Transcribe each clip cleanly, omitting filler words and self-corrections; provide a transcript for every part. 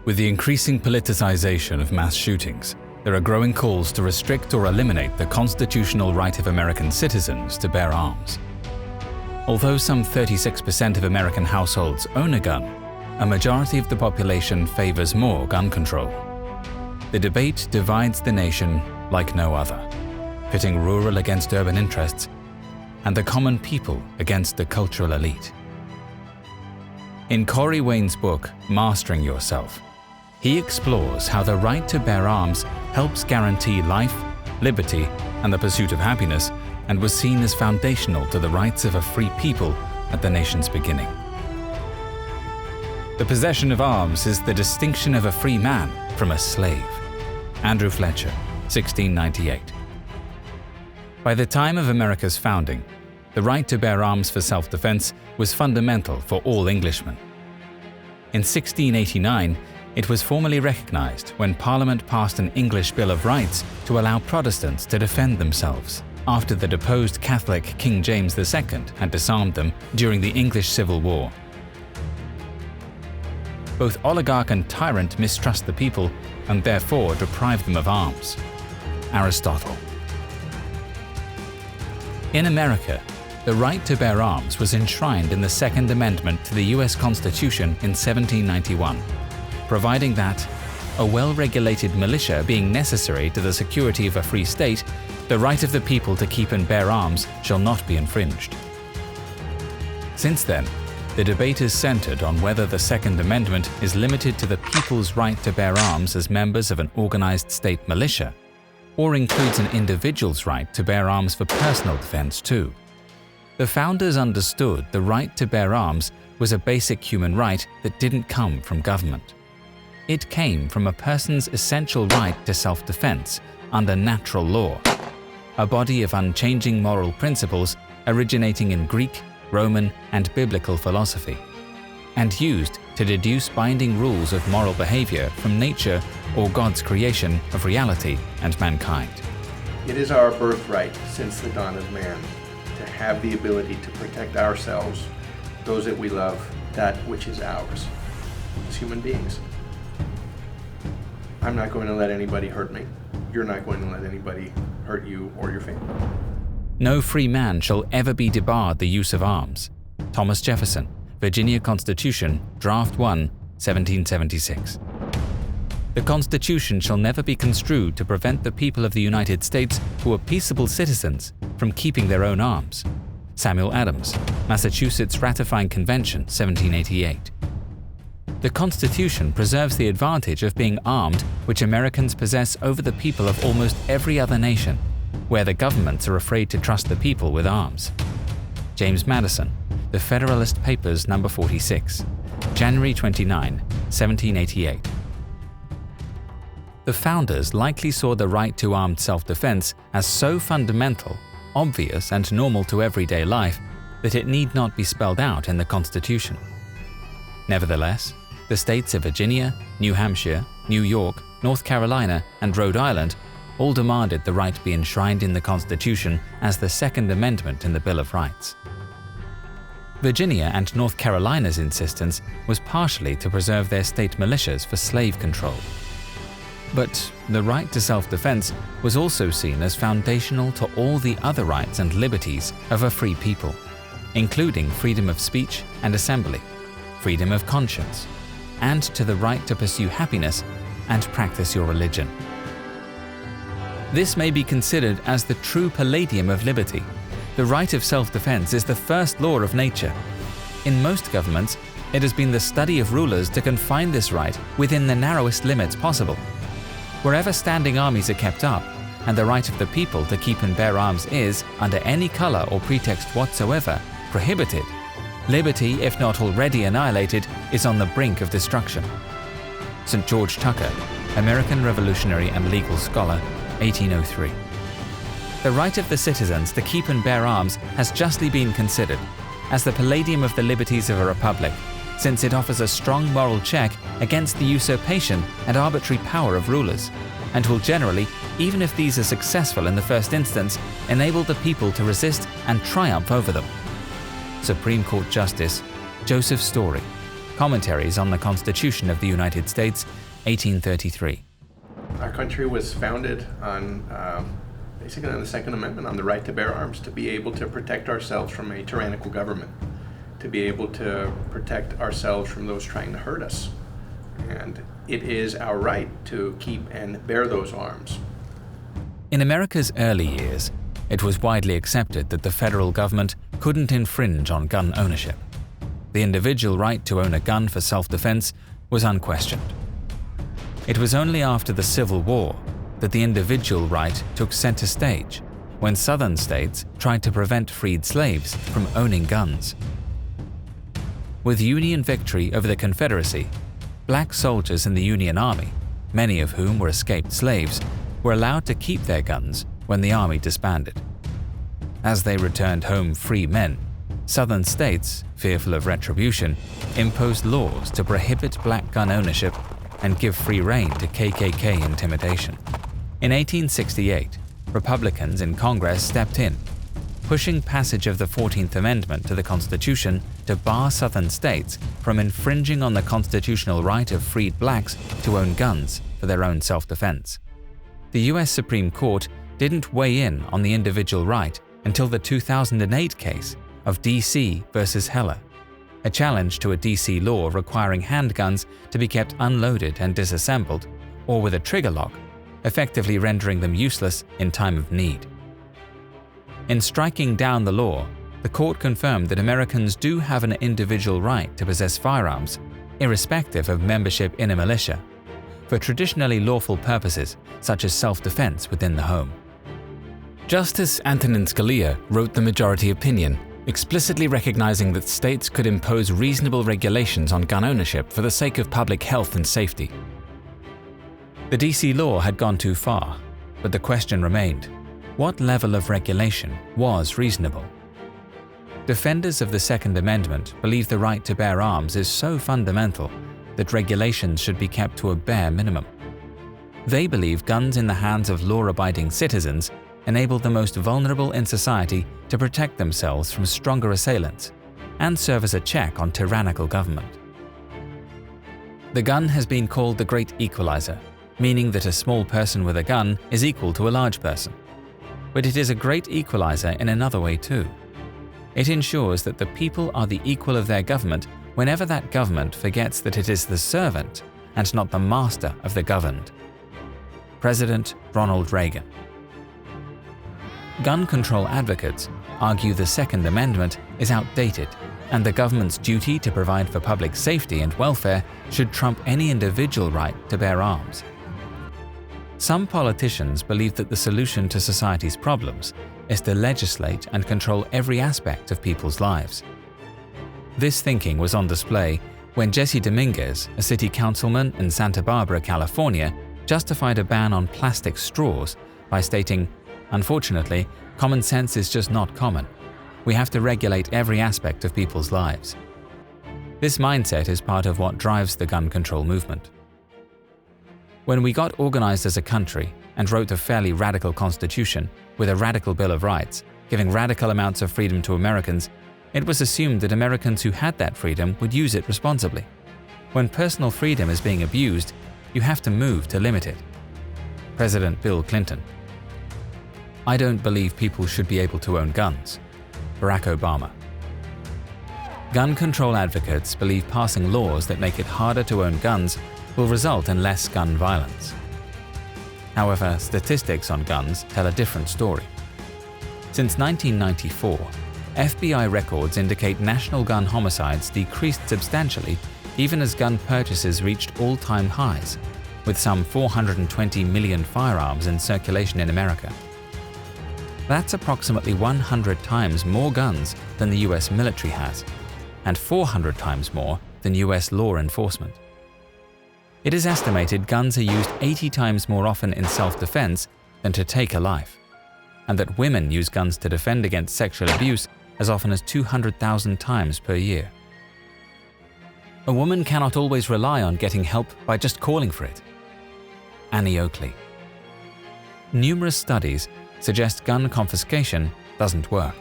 With the increasing politicization of mass shootings, there are growing calls to restrict or eliminate the constitutional right of American citizens to bear arms. Although some 36% of American households own a gun, a majority of the population favors more gun control. The debate divides the nation like no other, pitting rural against urban interests and the common people against the cultural elite. In Corey Wayne's book, Mastering Yourself, he explores how the right to bear arms helps guarantee life, liberty, and the pursuit of happiness, and was seen as foundational to the rights of a free people at the nation's beginning. The possession of arms is the distinction of a free man from a slave. Andrew Fletcher, 1698. By the time of America's founding, the right to bear arms for self-defense was fundamental for all Englishmen. In 1689, it was formally recognized when Parliament passed an English Bill of Rights to allow Protestants to defend themselves after the deposed Catholic King James II had disarmed them during the English Civil War. Both oligarch and tyrant mistrust the people and therefore deprive them of arms. Aristotle. In America, the right to bear arms was enshrined in the Second Amendment to the US Constitution in 1791, providing that, a well-regulated militia being necessary to the security of a free state, the right of the people to keep and bear arms shall not be infringed. Since then, the debate is centered on whether the Second Amendment is limited to the people's right to bear arms as members of an organized state militia, or includes an individual's right to bear arms for personal defense too. The founders understood the right to bear arms was a basic human right that didn't come from government. It came from a person's essential right to self-defense under natural law, a body of unchanging moral principles originating in Greek, Roman, and biblical philosophy, and used to deduce binding rules of moral behavior from nature or God's creation of reality and mankind. It is our birthright since the dawn of man to have the ability to protect ourselves, those that we love, that which is ours as human beings. I'm not going to let anybody hurt me. You're not going to let anybody hurt you or your family. No free man shall ever be debarred the use of arms. Thomas Jefferson, Virginia Constitution, Draft 1, 1776. The Constitution shall never be construed to prevent the people of the United States who are peaceable citizens from keeping their own arms. Samuel Adams, Massachusetts Ratifying Convention, 1788. The Constitution preserves the advantage of being armed which Americans possess over the people of almost every other nation, where the governments are afraid to trust the people with arms. James Madison, The Federalist Papers, No. 46, January 29, 1788. The founders likely saw the right to armed self-defense as so fundamental, obvious, and normal to everyday life that it need not be spelled out in the Constitution. Nevertheless, the states of Virginia, New Hampshire, New York, North Carolina, and Rhode Island all demanded the right be enshrined in the Constitution as the Second Amendment in the Bill of Rights. Virginia and North Carolina's insistence was partially to preserve their state militias for slave control. But the right to self-defense was also seen as foundational to all the other rights and liberties of a free people, including freedom of speech and assembly, freedom of conscience, and to the right to pursue happiness and practice your religion. This may be considered as the true palladium of liberty. The right of self-defense is the first law of nature. In most governments, it has been the study of rulers to confine this right within the narrowest limits possible. Wherever standing armies are kept up, and the right of the people to keep and bear arms is, under any color or pretext whatsoever, prohibited, liberty, if not already annihilated, is on the brink of destruction. St. George Tucker, American revolutionary and legal scholar, 1803. The right of the citizens to keep and bear arms has justly been considered as the palladium of the liberties of a republic, since it offers a strong moral check against the usurpation and arbitrary power of rulers, and will generally, even if these are successful in the first instance, enable the people to resist and triumph over them. Supreme Court Justice Joseph Story, Commentaries on the Constitution of the United States, 1833. Our country was founded on basically on the Second Amendment, on the right to bear arms, to be able to protect ourselves from a tyrannical government, to be able to protect ourselves from those trying to hurt us. And it is our right to keep and bear those arms. In America's early years, it was widely accepted that the federal government couldn't infringe on gun ownership. The individual right to own a gun for self-defense was unquestioned. It was only after the Civil War that the individual right took center stage, when Southern states tried to prevent freed slaves from owning guns. With Union victory over the Confederacy, black soldiers in the Union Army, many of whom were escaped slaves, were allowed to keep their guns when the Army disbanded. As they returned home free men, Southern states, fearful of retribution, imposed laws to prohibit black gun ownership and give free rein to KKK intimidation. In 1868, Republicans in Congress stepped in, pushing passage of the 14th Amendment to the Constitution to bar Southern states from infringing on the constitutional right of freed blacks to own guns for their own self-defense. The US Supreme Court didn't weigh in on the individual right until the 2008 case of D.C. versus Heller, a challenge to a D.C. law requiring handguns to be kept unloaded and disassembled, or with a trigger lock, effectively rendering them useless in time of need. In striking down the law, the court confirmed that Americans do have an individual right to possess firearms, irrespective of membership in a militia, for traditionally lawful purposes such as self-defense within the home. Justice Antonin Scalia wrote the majority opinion, explicitly recognizing that states could impose reasonable regulations on gun ownership for the sake of public health and safety. The DC law had gone too far, but the question remained: what level of regulation was reasonable? Defenders of the Second Amendment believe the right to bear arms is so fundamental that regulations should be kept to a bare minimum. They believe guns in the hands of law-abiding citizens enable the most vulnerable in society to protect themselves from stronger assailants and serve as a check on tyrannical government. The gun has been called the great equalizer, meaning that a small person with a gun is equal to a large person. But it is a great equalizer in another way too. It ensures that the people are the equal of their government whenever that government forgets that it is the servant and not the master of the governed. President Ronald Reagan. Gun control advocates argue the Second Amendment is outdated and the government's duty to provide for public safety and welfare should trump any individual right to bear arms. Some politicians believe that the solution to society's problems is to legislate and control every aspect of people's lives. This thinking was on display when Jesse Dominguez, a city councilman in Santa Barbara, California, justified a ban on plastic straws by stating, "Unfortunately, common sense is just not common. We have to regulate every aspect of people's lives." This mindset is part of what drives the gun control movement. When we got organized as a country and wrote a fairly radical constitution with a radical Bill of Rights, giving radical amounts of freedom to Americans, it was assumed that Americans who had that freedom would use it responsibly. When personal freedom is being abused, you have to move to limit it. President Bill Clinton. I don't believe people should be able to own guns. Barack Obama. Gun control advocates believe passing laws that make it harder to own guns will result in less gun violence. However, statistics on guns tell a different story. Since 1994, FBI records indicate national gun homicides decreased substantially even as gun purchases reached all-time highs, with some 420 million firearms in circulation in America. That's approximately 100 times more guns than the US military has, and 400 times more than US law enforcement. It is estimated guns are used 80 times more often in self-defense than to take a life, and that women use guns to defend against sexual abuse as often as 200,000 times per year. A woman cannot always rely on getting help by just calling for it. Annie Oakley. Numerous studies suggest gun confiscation doesn't work.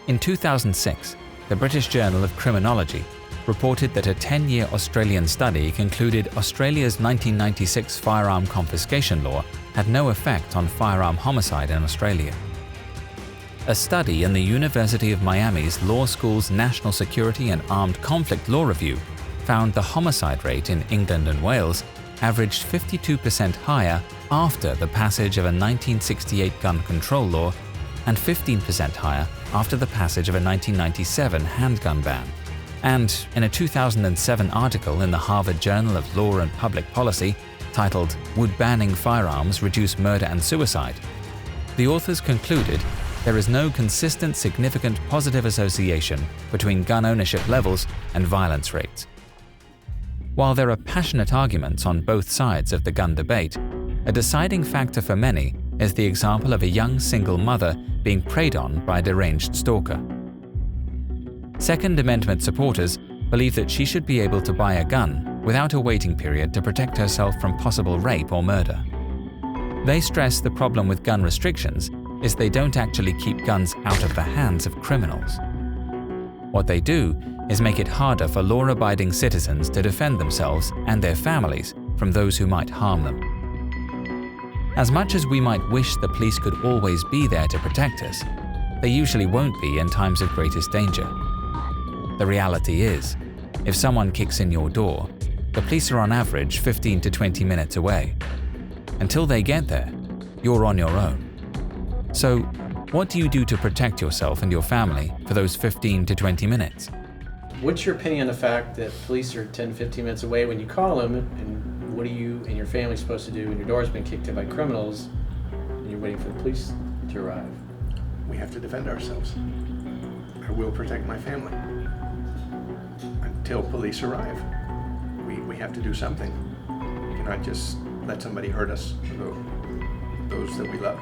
In 2006, the British Journal of Criminology reported that a 10-year Australian study concluded Australia's 1996 firearm confiscation law had no effect on firearm homicide in Australia. A study in the University of Miami's Law School's National Security and Armed Conflict Law Review found the homicide rate in England and Wales averaged 52% higher after the passage of a 1968 gun control law and 15% higher after the passage of a 1997 handgun ban. And in a 2007 article in the Harvard Journal of Law and Public Policy titled "Would Banning Firearms Reduce Murder and Suicide?", the authors concluded there is no consistent significant positive association between gun ownership levels and violence rates. While there are passionate arguments on both sides of the gun debate, a deciding factor for many is the example of a young single mother being preyed on by a deranged stalker. Second Amendment supporters believe that she should be able to buy a gun without a waiting period to protect herself from possible rape or murder. They stress the problem with gun restrictions is they don't actually keep guns out of the hands of criminals. What they do is make it harder for law-abiding citizens to defend themselves and their families from those who might harm them. As much as we might wish the police could always be there to protect us, they usually won't be in times of greatest danger. The reality is, if someone kicks in your door, the police are on average 15 to 20 minutes away. Until they get there, you're on your own. So, what do you do to protect yourself and your family for those 15 to 20 minutes? What's your opinion on the fact that police are 10, 15 minutes away when you call them, and what are you and your family supposed to do when your door's been kicked in by criminals and you're waiting for the police to arrive? We have to defend ourselves. I will protect my family until police arrive. We have to do something. We cannot just let somebody hurt us, those that we love.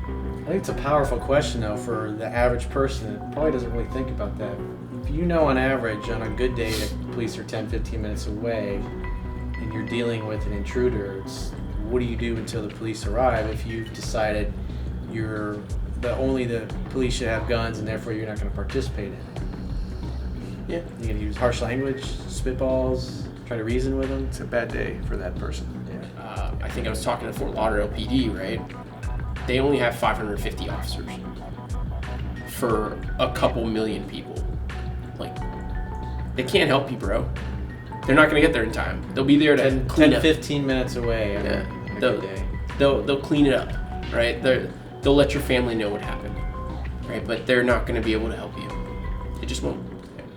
I think it's a powerful question, though, for the average person that probably doesn't really think about that. If you know on average, on a good day, that police are 10, 15 minutes away, and you're dealing with an intruder, what do you do until the police arrive if you've decided only the police should have guns and therefore you're not going to participate in it? Yeah. You're going to use harsh language, spitballs, try to reason with them? It's a bad day for that person. Yeah. I think I was talking to Fort Lauderdale PD, right? They only have 550 officers for a couple million people. Like, they can't help you, bro. They're not going to get there in time. They'll be there to clean up. 15 minutes away on a good day. They'll clean it up, right? They'll let your family know what happened, right? But they're not going to be able to help you. They just won't.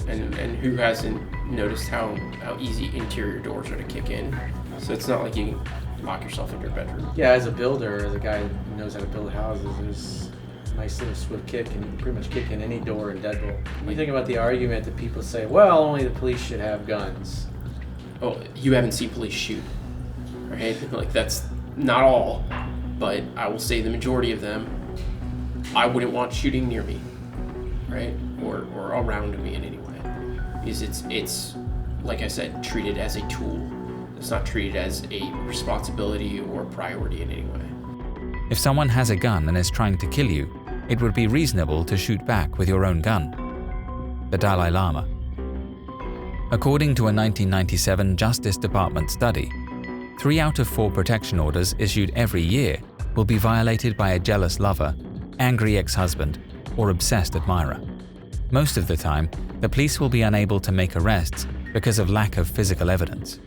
And who hasn't noticed how easy interior doors are to kick in? So it's not like you can lock yourself in your bedroom. Yeah, as a builder, as a guy who knows how to build houses, there's a nice little swift kick, and you can pretty much kick in any door in deadbolt. You think about the argument that people say, well, only the police should have guns. Oh, you haven't seen police shoot, right? Like, that's not all, but I will say the majority of them, I wouldn't want shooting near me, right? Or around me in any way. Because it's, like I said, treated as a tool. It's not treated as a responsibility or priority in any way. If someone has a gun and is trying to kill you, it would be reasonable to shoot back with your own gun. The Dalai Lama. According to a 1997 Justice Department study, 3 out of 4 protection orders issued every year will be violated by a jealous lover, angry ex-husband, or obsessed admirer. Most of the time, the police will be unable to make arrests because of lack of physical evidence.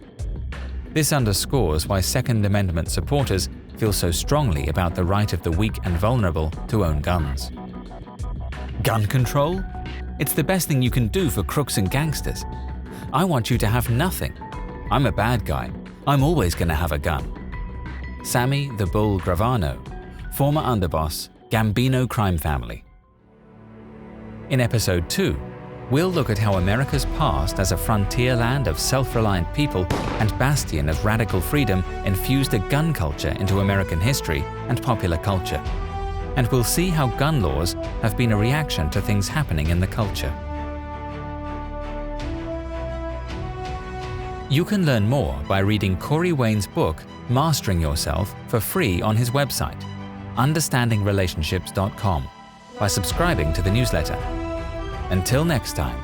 This underscores why Second Amendment supporters feel so strongly about the right of the weak and vulnerable to own guns. Gun control? It's the best thing you can do for crooks and gangsters. I want you to have nothing. I'm a bad guy. I'm always going to have a gun. Sammy the Bull Gravano, former underboss, Gambino crime family. In Episode 2, we'll look at how America's past as a frontier land of self-reliant people and bastion of radical freedom infused a gun culture into American history and popular culture. And we'll see how gun laws have been a reaction to things happening in the culture. You can learn more by reading Corey Wayne's book, Mastering Yourself, for free on his website, understandingrelationships.com, by subscribing to the newsletter. Until next time.